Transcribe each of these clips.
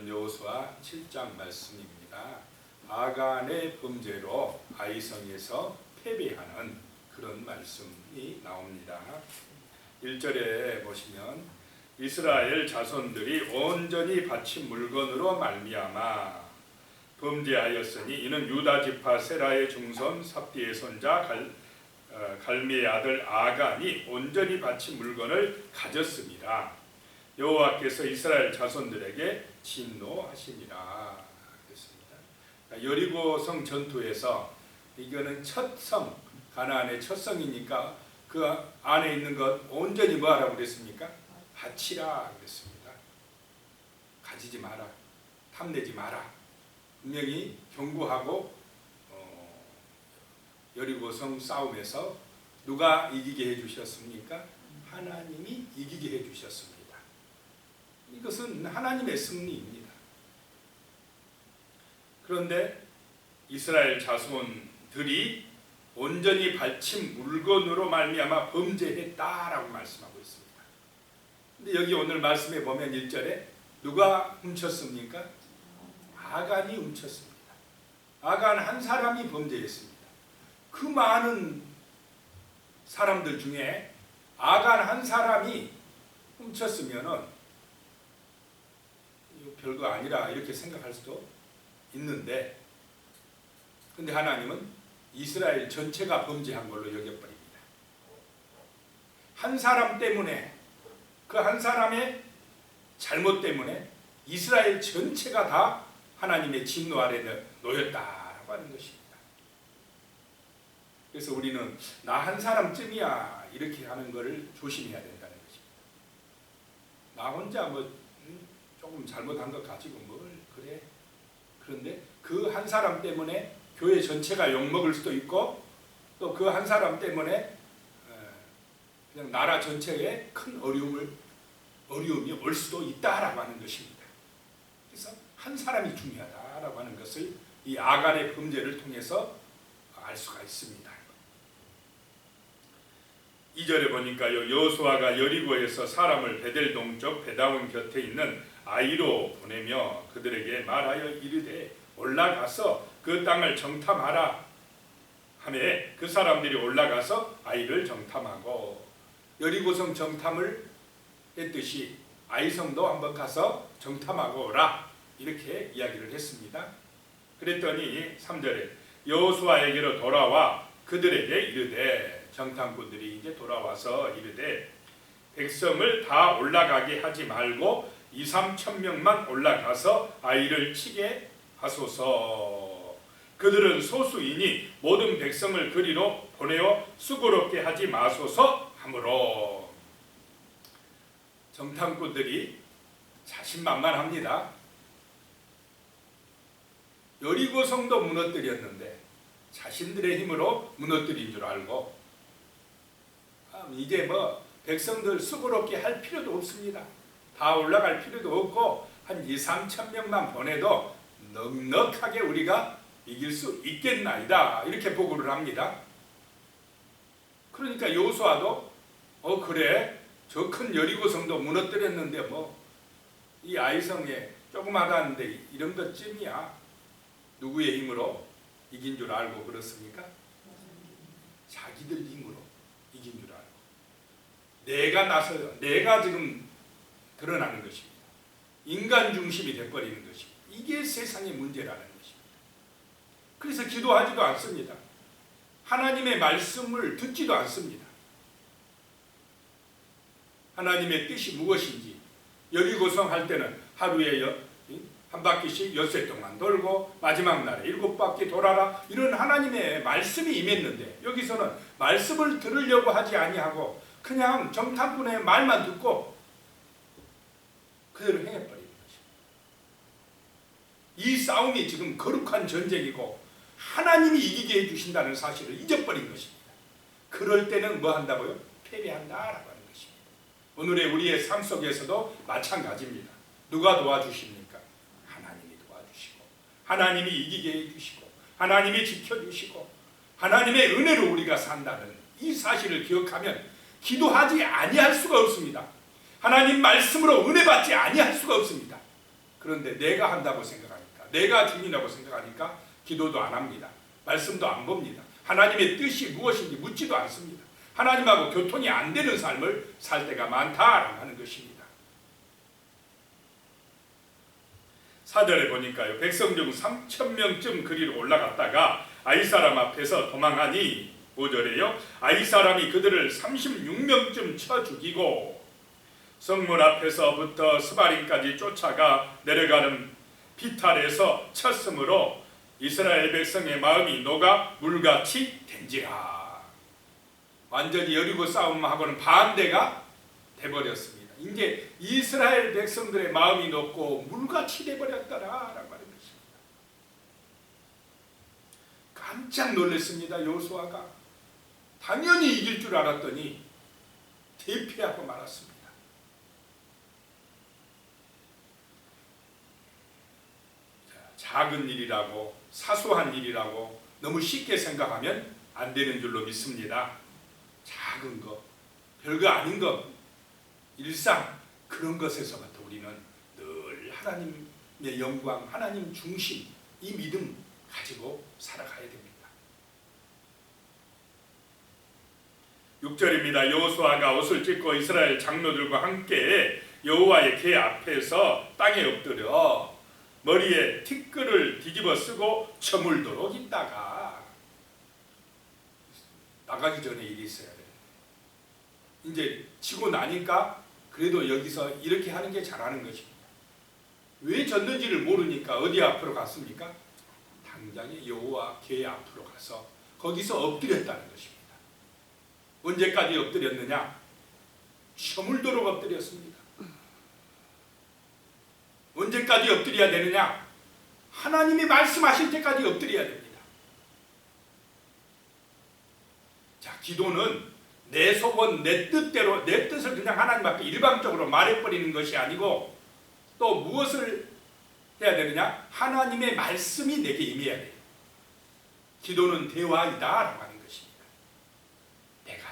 오늘은 여호수아 7장 말씀입니다. 아간의 범죄로 아이성에서 패배하는 그런 말씀이 나옵니다. 1절에 보시면 이스라엘 자손들이 온전히 바친 물건으로 말미암아 범죄하였으니 이는 유다 지파 세라의 중손 삽디의 손자 갈미의 아들 아간이 온전히 바친 물건을 가졌습니다. 여호와께서 이스라엘 자손들에게 진노하시니라 그랬습니다. 여리고성 전투에서 이거는 첫 성, 가나안의 첫 성이니까 그 안에 있는 것 온전히 뭐하라고 그랬습니까? 바치라 그랬습니다. 가지지 마라, 탐내지 마라. 분명히 경고하고 여리고성 싸움에서 누가 이기게 해주셨습니까? 하나님이 이기게 해주셨습니다. 이것은 하나님의 승리입니다. 그런데 이스라엘 자손들이 온전히 바친 물건으로 말미암아 범죄했다라고 말씀하고 있습니다. 근데 여기 오늘 말씀에 보면 1절에 누가 훔쳤습니까? 아간이 훔쳤습니다. 아간 한 사람이 범죄했습니다. 그 많은 사람들 중에 아간 한 사람이 훔쳤으면은 별거 아니라 이렇게 생각할 수도 있는데, 근데 하나님은 이스라엘 전체가 범죄한 걸로 여겨버립니다. 한 사람 때문에, 그 한 사람의 잘못 때문에 이스라엘 전체가 다 하나님의 진노 아래 놓였다라고 하는 것입니다. 그래서 우리는 나 한 사람쯤이야 이렇게 하는 것을 조심해야 된다는 것입니다. 나 혼자 조금 잘못한 것 가지고 뭘 그래. 그런데 그 한 사람 때문에 교회 전체가 욕먹을 수도 있고 또 그 한 사람 때문에 그냥 나라 전체에 큰 어려움이 올 수도 있다라고 하는 것입니다. 그래서 한 사람이 중요하다라고 하는 것을 이 아간의 범죄를 통해서 알 수가 있습니다. 2절에 보니까요, 여호수아가 여리고에서 사람을 베델 동쪽 베다온 곁에 있는 아이로 보내며 그들에게 말하여 이르되 올라가서 그 땅을 정탐하라 하매 그 사람들이 올라가서 아이를 정탐하고, 여리고성 정탐을 했듯이 아이성도 한번 가서 정탐하고 오라 이렇게 이야기를 했습니다. 그랬더니 3절에 여호수아에게로 돌아와 그들에게 이르되, 정탐꾼들이 이제 돌아와서 이르되 백성을 다 올라가게 하지 말고 2-3천 명만 올라가서 아이를 치게 하소서. 그들은 소수이니 모든 백성을 그리로 보내어 수고롭게 하지 마소서 하므로. 정탐꾼들이 자신만만합니다. 여리고성도 무너뜨렸는데 자신들의 힘으로 무너뜨린 줄 알고 이제 백성들 수고롭게 할 필요도 없습니다. 다 올라갈 필요도 없고 한 2-3천 명만 보내도 넉넉하게 우리가 이길 수 있겠나이다 이렇게 보고를 합니다. 그러니까 여호수아도 그래 저 큰 여리고성도 무너뜨렸는데 이 아이성에 조그마다는데 이런 것쯤이야 누구의 힘으로 이긴 줄 알고 그렇습니까? 자기들 힘으로 이긴 줄 알고 내가 나서요, 내가 지금 드러나는 것입니다. 인간 중심이 돼버리는 것입니다. 이게 세상의 문제라는 것입니다. 그래서 기도하지도 않습니다. 하나님의 말씀을 듣지도 않습니다. 하나님의 뜻이 무엇인지 여리고성 할 때는 하루에 한 바퀴씩 엿새 동안 돌고 마지막 날에 7바퀴 돌아라 이런 하나님의 말씀이 임했는데 여기서는 말씀을 들으려고 하지 아니하고 그냥 정탐꾼의 말만 듣고 그대로 행해버리는 것입니다. 이 싸움이 지금 거룩한 전쟁이고 하나님이 이기게 해주신다는 사실을 잊어버린 것입니다. 그럴 때는 뭐 한다고요? 패배한다라고 하는 것입니다. 오늘의 우리의 삶 속에서도 마찬가지입니다. 누가 도와주십니까? 하나님이 도와주시고 하나님이 이기게 해주시고 하나님이 지켜주시고 하나님의 은혜로 우리가 산다는 이 사실을 기억하면 기도하지 아니할 수가 없습니다. 하나님 말씀으로 은혜 받지 아니할 수가 없습니다. 그런데 내가 한다고 생각하니까, 내가 주인이라고 생각하니까 기도도 안 합니다. 말씀도 안 봅니다. 하나님의 뜻이 무엇인지 묻지도 않습니다. 하나님하고 교통이 안 되는 삶을 살 때가 많다라고 하는 것입니다. 4절에 보니까요, 백성 중 3,000명쯤 그리로 올라갔다가 아이 사람 앞에서 도망하니, 5절에요, 아이 사람이 그들을 36명쯤 쳐 죽이고 성문 앞에서부터 스바림까지 쫓아가 내려가는 비탈에서 쳤으므로 이스라엘 백성의 마음이 녹아 물같이 된지라. 완전히 여리고 싸움하고는 반대가 돼버렸습니다. 이제 이스라엘 백성들의 마음이 녹고 물같이 돼버렸다라고 하는 것입니다. 깜짝 놀랐습니다. 여호수아가 당연히 이길 줄 알았더니 대패하고 말았습니다. 작은 일이라고, 사소한 일이라고 너무 쉽게 생각하면 안 되는 줄로 믿습니다. 작은 것, 별거 아닌 것, 일상, 그런 것에서부터 우리는 늘 하나님의 영광, 하나님 중심, 이 믿음 가지고 살아가야 됩니다. 6절입니다. 여호수아가 옷을 찢고 이스라엘 장로들과 함께 여호와의 궤 앞에서 땅에 엎드려 머리에 티끌을 뒤집어 쓰고 저물도록 있다가, 나가기 전에 일이 있어야 돼요. 이제 지고 나니까 그래도 여기서 이렇게 하는 게 잘하는 것입니다. 왜 졌는지를 모르니까 어디 앞으로 갔습니까? 당장에 여호와 궤 앞으로 가서 거기서 엎드렸다는 것입니다. 언제까지 엎드렸느냐? 저물도록 엎드렸습니다. 언제까지 엎드려야 되느냐? 하나님이 말씀하실 때까지 엎드려야 됩니다. 자, 기도는 내 속은 내 뜻대로, 내 뜻을 그냥 하나님 앞에 일방적으로 말해버리는 것이 아니고, 또 무엇을 해야 되느냐? 하나님의 말씀이 내게 임해야 돼요. 기도는 대화이다 라고 하는 것입니다. 내가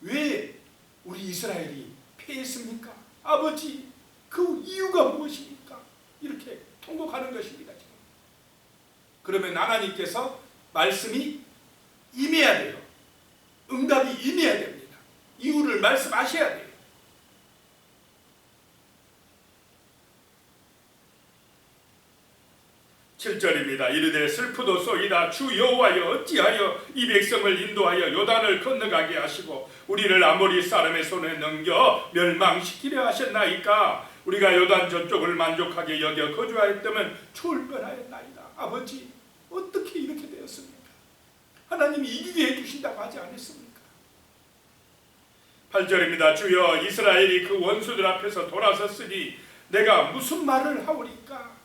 왜 우리 이스라엘이 패했습니까? 아버지, 그 이유가 무엇입니까? 이렇게 통곡하는 것입니다. 지금. 그러면 하나님께서 말씀이 임해야 돼요. 응답이 임해야 됩니다. 이유를 말씀하셔야 돼요. (7절입니다) 이르되 슬프도소이다. 주 여호와여, 어찌하여 이 백성을 인도하여 요단을 건너가게 하시고 우리를 아모리 사람의 손에 넘겨 멸망시키려 하셨나이까? 우리가 요단 저쪽을 만족하게 여겨 거주하였다면 좋을 뻔하였나이다. 아버지, 어떻게 이렇게 되었습니까? 하나님이 이기게 해주신다고 하지 않았습니까? 8절입니다. 주여, 이스라엘이 그 원수들 앞에서 돌아섰으니 내가 무슨 말을 하오리까?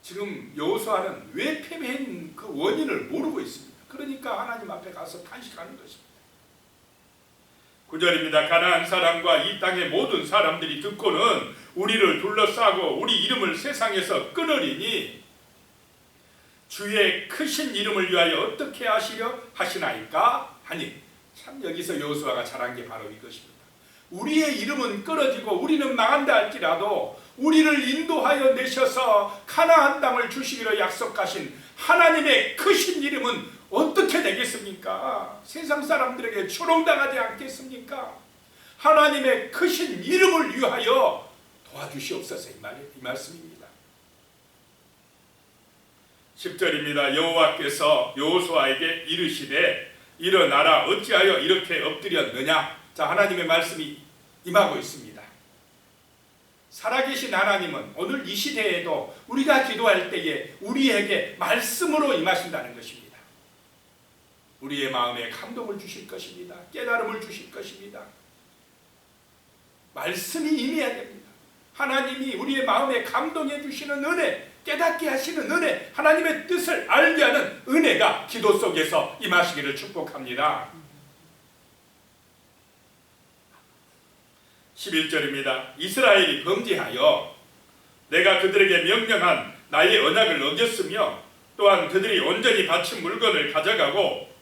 지금 여호수아는 왜 패배한 그 원인을 모르고 있습니다. 그러니까 하나님 앞에 가서 탄식하는 것입니다. 9절입니다. 가나안 사람과 이 땅의 모든 사람들이 듣고는 우리를 둘러싸고 우리 이름을 세상에서 끊으리니 주의 크신 이름을 위하여 어떻게 하시려 하시나이까? 하니, 참 여기서 여호수아가 잘한 게 바로 이것입니다. 우리의 이름은 끊어지고 우리는 망한다 할지라도 우리를 인도하여 내셔서 가나안 땅을 주시기로 약속하신 하나님의 크신 이름은 어떻게 되겠습니까? 세상 사람들에게 조롱당하지 않겠습니까? 하나님의 크신 이름을 위하여 도와주시옵소서, 이 말씀입니다. 10절입니다. 여호와께서 여호수아에게 이르시되 일어나라, 어찌하여 이렇게 엎드렸느냐? 자, 하나님의 말씀이 임하고 있습니다. 살아계신 하나님은 오늘 이 시대에도 우리가 기도할 때에 우리에게 말씀으로 임하신다는 것입니다. 우리의 마음에 감동을 주실 것입니다. 깨달음을 주실 것입니다. 말씀이 임해야 됩니다. 하나님이 우리의 마음에 감동해 주시는 은혜, 깨닫게 하시는 은혜, 하나님의 뜻을 알게 하는 은혜가 기도 속에서 임하시기를 축복합니다. 11절입니다. 이스라엘이 범죄하여 내가 그들에게 명령한 나의 언약을 어겼으며 또한 그들이 온전히 바친 물건을 가져가고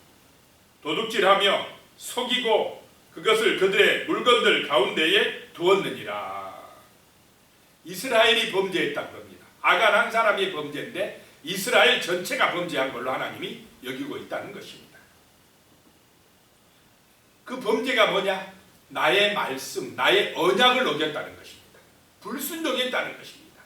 도둑질하며 속이고 그것을 그들의 물건들 가운데에 두었느니라. 이스라엘이 범죄했다고 합니다. 아간 한 사람이 범죄인데 이스라엘 전체가 범죄한 걸로 하나님이 여기고 있다는 것입니다. 그 범죄가 뭐냐? 나의 말씀, 나의 언약을 어겼다는 것입니다. 불순종했다는 것입니다.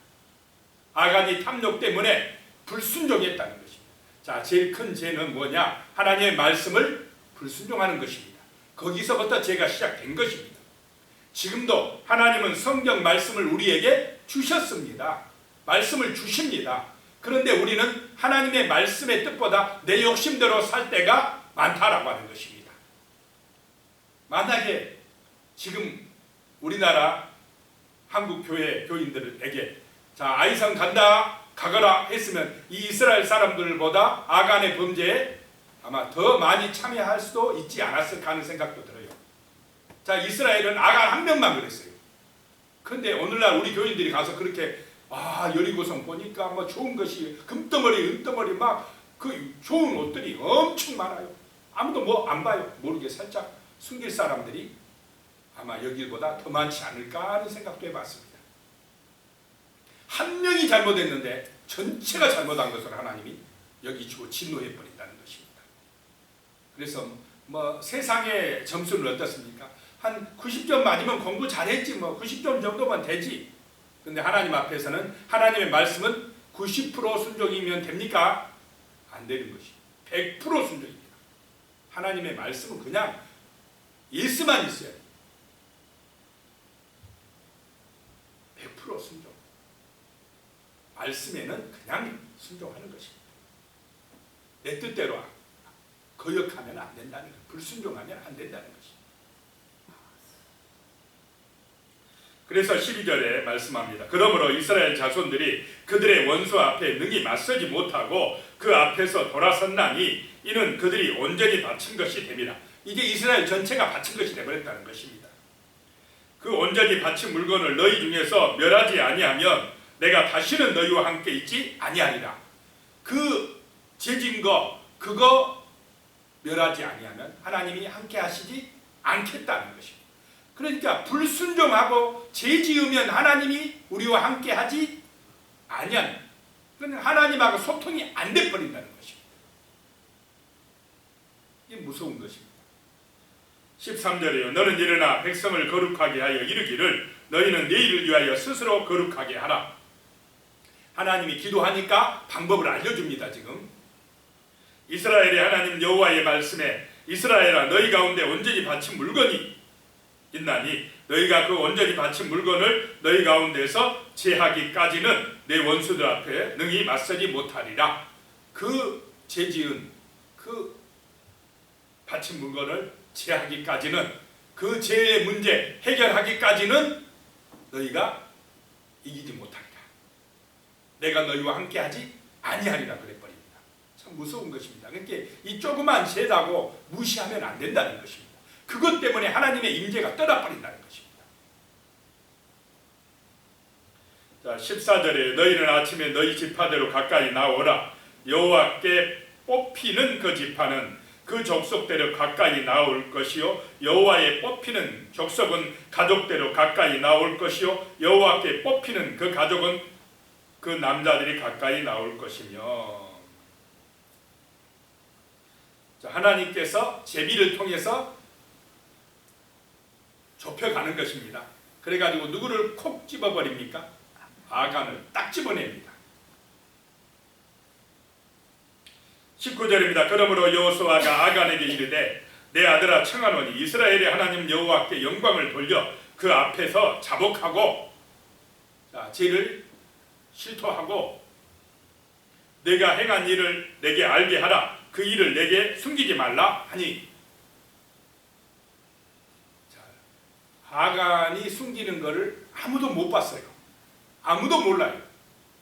아간이 탐욕 때문에 불순종했다는 것입니다. 자, 제일 큰 죄는 뭐냐? 하나님의 말씀을 불순종하는 것입니다. 거기서부터 죄가 시작된 것입니다. 지금도 하나님은 성경 말씀을 우리에게 주셨습니다. 말씀을 주십니다. 그런데 우리는 하나님의 말씀의 뜻보다 내 욕심대로 살 때가 많다라고 하는 것입니다. 만약에 지금 우리나라 한국 교회 교인들에게 자, 아이성 간다 가거라 했으면 이 이스라엘 사람들보다 아간의 범죄에 아마 더 많이 참여할 수도 있지 않았을까 하는 생각도 들어요. 자, 이스라엘은 아간 한 명만 그랬어요. 근데 오늘날 우리 교인들이 가서 그렇게 여리고성 보니까 뭐 좋은 것이 금덩어리 은덩어리 막 그 좋은 옷들이 엄청 많아요. 아무도 뭐 안 봐요. 모르게 살짝 숨길 사람들이 아마 여기보다 더 많지 않을까 하는 생각도 해봤습니다. 한 명이 잘못했는데 전체가 잘못한 것을 하나님이 여기주고 진노해 버린다는 것입니다. 그래서 뭐 세상의 점수는 어떻습니까? 한 90점 맞으면 공부 잘했지 뭐 90점 정도만 되지. 근데 하나님 앞에서는 하나님의 말씀은 90% 순종이면 됩니까? 안 되는 것이 100% 순종입니다. 하나님의 말씀은 그냥 예수만 있어요. 100% 순종. 말씀에는 그냥 순종하는 것입니다. 내 뜻대로 거역하면 안 된다는 것, 불순종하면 안 된다는 것입니다. 그래서 12절에 말씀합니다. 그러므로 이스라엘 자손들이 그들의 원수 앞에 능히 맞서지 못하고 그 앞에서 돌아섰나니 이는 그들이 온전히 바친 것이 됩니다. 이제 이스라엘 전체가 바친 것이 되어버렸다는 것입니다. 그 온전히 바친 물건을 너희 중에서 멸하지 아니하면 내가 다시는 너희와 함께 있지 아니하리라. 그 죄진 거 그거 멸하지 아니하면 하나님이 함께 하시지 않겠다는 것입니다. 그러니까 불순종하고 죄 지으면 하나님이 우리와 함께 하지 아니하면 하나님하고 소통이 안 돼 버린다는 것입니다. 이게 무서운 것입니다. 13절에요. 너는 일어나 백성을 거룩하게 하여 이르기를 너희는 내일을 위하여 스스로 거룩하게 하라. 하나님이 기도하니까 방법을 알려줍니다. 지금 이스라엘의 하나님 여호와의 말씀에 이스라엘아 너희 가운데 온전히 바친 물건이 있나니 너희가 그 온전히 바친 물건을 너희 가운데서 제하기까지는 내 원수들 앞에 능히 맞서지 못하리라. 그 죄지은 그 바친 물건을 제하기까지는 그 죄의 문제 해결하기까지는 너희가 이기지 못하리라. 내가 너희와 함께하지 아니하리라 그래버립니다. 참 무서운 것입니다. 그러니까 이 조그만 죄라고 무시하면 안 된다는 것입니다. 그것 때문에 하나님의 임재가 떠나버린다는 것입니다. 자, 14절에 너희는 아침에 너희 지파대로 가까이 나오라. 여호와께 뽑히는 그 지파는 그 족속대로 가까이 나올 것이요 여호와의 뽑히는 족속은 가족대로 가까이 나올 것이요 여호와께 뽑히는 그 가족은 그 남자들이 가까이 나올 것이며. 자, 하나님께서 제비를 통해서 좁혀가는 것입니다. 그래가지고 누구를 콕 집어버립니까? 아간을 딱 집어냅니다. 19절입니다. 그러므로 여호수아가 아간에게 이르되 내 아들아 청하노니 이스라엘의 하나님 여호와께 영광을 돌려 그 앞에서 자복하고 죄를 실토하고 내가 행한 일을 내게 알게 하라. 그 일을 내게 숨기지 말라 하니. 아간이 숨기는 것을 아무도 못 봤어요. 아무도 몰라요.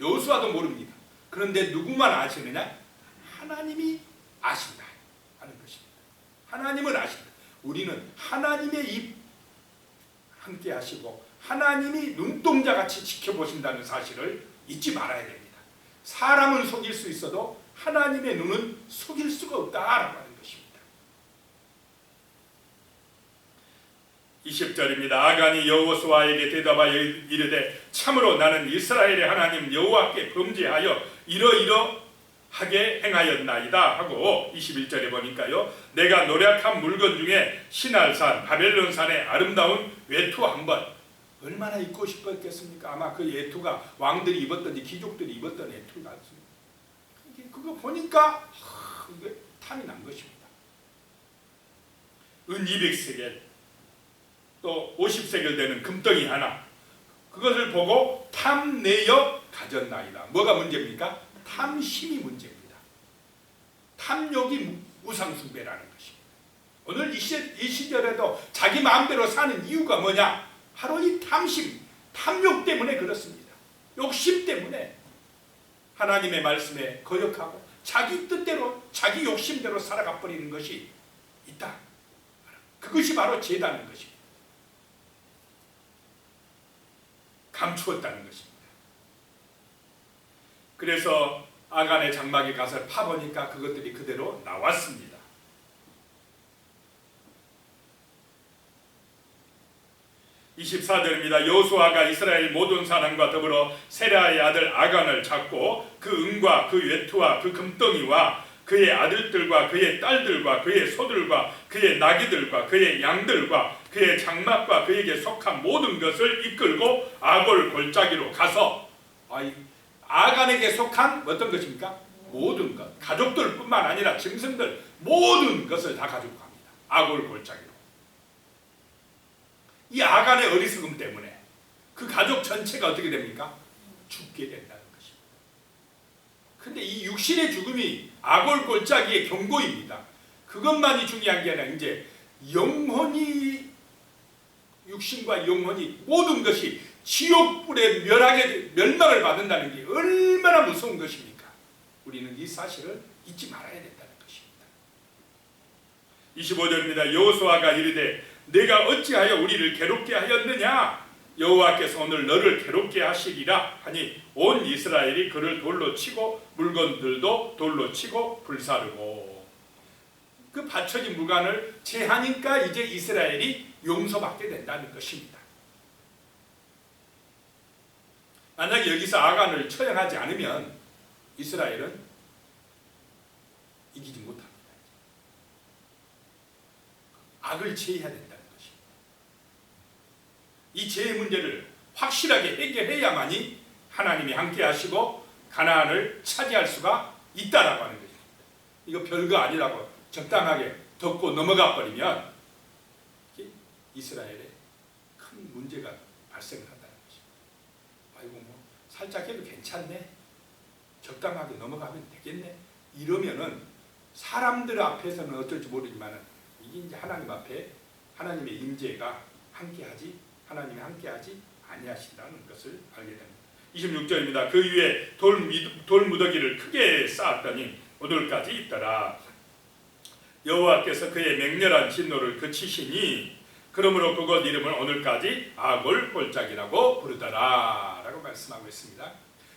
여호수아도 모릅니다. 그런데 누구만 아시느냐? 하나님이 아신다 하는 것입니다. 하나님은 아신다. 우리는 하나님의 입 함께 하시고 하나님이 눈동자같이 지켜보신다는 사실을 잊지 말아야 됩니다. 사람은 속일 수 있어도 하나님의 눈은 속일 수가 없다라고 하는 것입니다. 20절입니다. 아간이 여호수아에게 대답하여 이르되 참으로 나는 이스라엘의 하나님 여호와께 범죄하여 이러이러하게 행하였나이다 하고 21절에 보니까요, 내가 노력한 물건 중에 시날산 바벨론산의 아름다운 외투 한 번, 얼마나 입고 싶었겠습니까? 아마 그 외투가 왕들이 입었던지 귀족들이 입었던 외투 같습니다. 그거 보니까 이게 탐이 난 것입니다. 은 200세겔, 또 50세겔 되는 금덩이 하나, 그것을 보고 탐내어 가졌나이다. 뭐가 문제입니까? 탐심이 문제입니다. 탐욕이 우상숭배라는 것입니다. 오늘 이 시절에도 자기 마음대로 사는 이유가 뭐냐? 바로 이 탐심, 탐욕 때문에 그렇습니다. 욕심 때문에 하나님의 말씀에 거역하고 자기 뜻대로, 자기 욕심대로 살아가 버리는 것이 있다. 그것이 바로 죄다는 것입니다. 감추었다는 것입니다. 그래서 아간의 장막에 가서 파보니까 그것들이 그대로 나왔습니다. 24절입니다. 여호수아가 이스라엘 모든 사람과 더불어 세라의 아들 아간을 잡고 그 은과 그 외투와 그 금덩이와 그의 아들들과 그의 딸들과 그의 소들과 그의 나귀들과 그의 양들과 그의 장막과 그에게 속한 모든 것을 이끌고 아골 골짜기로 가서, 아간에게 속한 어떤 것입니까? 모든 것, 가족들뿐만 아니라 짐승들 모든 것을 다 가지고 갑니다. 아골 골짜기로. 이 아간의 어리석음 때문에 그 가족 전체가 어떻게 됩니까? 죽게 된다는 것입니다. 근데 이 육신의 죽음이 아골 골짜기의 경고입니다. 그것만이 중요한 게 아니라 이제 영혼이, 육신과 영혼이 모든 것이 지옥불에 멸망을 받는다는 게 얼마나 무서운 것입니까? 우리는 이 사실을 잊지 말아야 된다는 것입니다. 25절입니다. 여호수아가 이르되 내가 어찌하여 우리를 괴롭게 하였느냐? 여호와께서 오늘 너를 괴롭게 하시리라 하니 온 이스라엘이 그를 돌로 치고 물건들도 돌로 치고 불사르고. 그 받쳐진 물건을 제하니까 이제 이스라엘이 용서받게 된다는 것입니다. 만약 여기서 아간을 처형하지 않으면 이스라엘은 이기지 못합니다. 악을 제해야 된다는 것입니다. 이 죄의 문제를 확실하게 해결해야만이 하나님이 함께 하시고 가나안을 차지할 수가 있다라고 하는 것입니다. 이거 별거 아니라고 적당하게 덮고 넘어가 버리면 이스라엘에 큰 문제가 발생을 한다는 것입니다. 아이고 뭐 살짝 해도 괜찮네, 적당하게 넘어가면 되겠네, 이러면은 사람들 앞에서는 어떨지 모르지만은 이게 이제 하나님 앞에 하나님의 임재가 함께하지, 하나님이 함께하지 아니하신다는 것을 알게 됩니다. 26절입니다. 그 위에 돌무더기를 크게 쌓았더니 오늘까지 있더라. 여호와께서 그의 맹렬한 진노를 그치시니 그러므로 그곳 이름을 오늘까지 아골 골짜기라고 부르더라 라고 말씀하고 있습니다.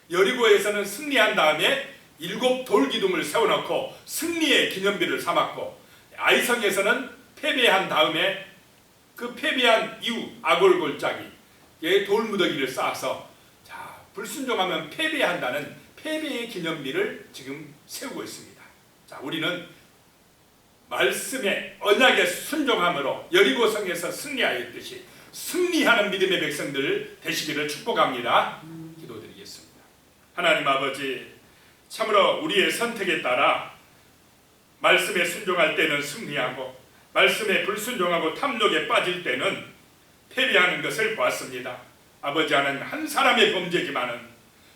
여리고에서는 승리한 다음에 7 돌기둥을 세워놓고 승리의 기념비를 삼았고, 아이성에서는 패배한 다음에 그 패배한 이후 아골 골짜기에 돌무더기를 쌓아서, 자, 불순종하면 패배한다는 패배의 기념비를 지금 세우고 있습니다. 자, 우리는 말씀의 언약에 순종함으로 여리고성에서 승리하였듯이 승리하는 믿음의 백성들 되시기를 축복합니다. 기도드리겠습니다. 하나님 아버지, 참으로 우리의 선택에 따라 말씀에 순종할 때는 승리하고 말씀에 불순종하고 탐욕에 빠질 때는 패배하는 것을 보았습니다. 아버지, 하나님, 한 사람의 범죄지만은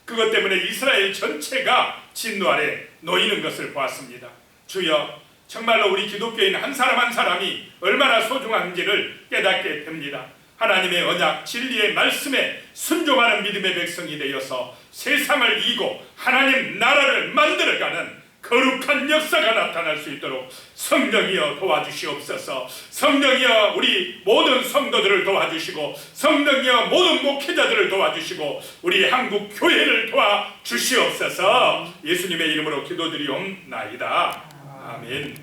그것 때문에 이스라엘 전체가 진노 아래 놓이는 것을 보았습니다. 주여, 정말로 우리 기독교인 한 사람 한 사람이 얼마나 소중한지를 깨닫게 됩니다. 하나님의 언약, 진리의 말씀에 순종하는 믿음의 백성이 되어서 세상을 이기고 하나님 나라를 만들어가는 거룩한 역사가 나타날 수 있도록 성령이여 도와주시옵소서. 성령이여 우리 모든 성도들을 도와주시고, 성령이여 모든 목회자들을 도와주시고, 우리 한국 교회를 도와주시옵소서. 예수님의 이름으로 기도드리옵나이다. 아멘.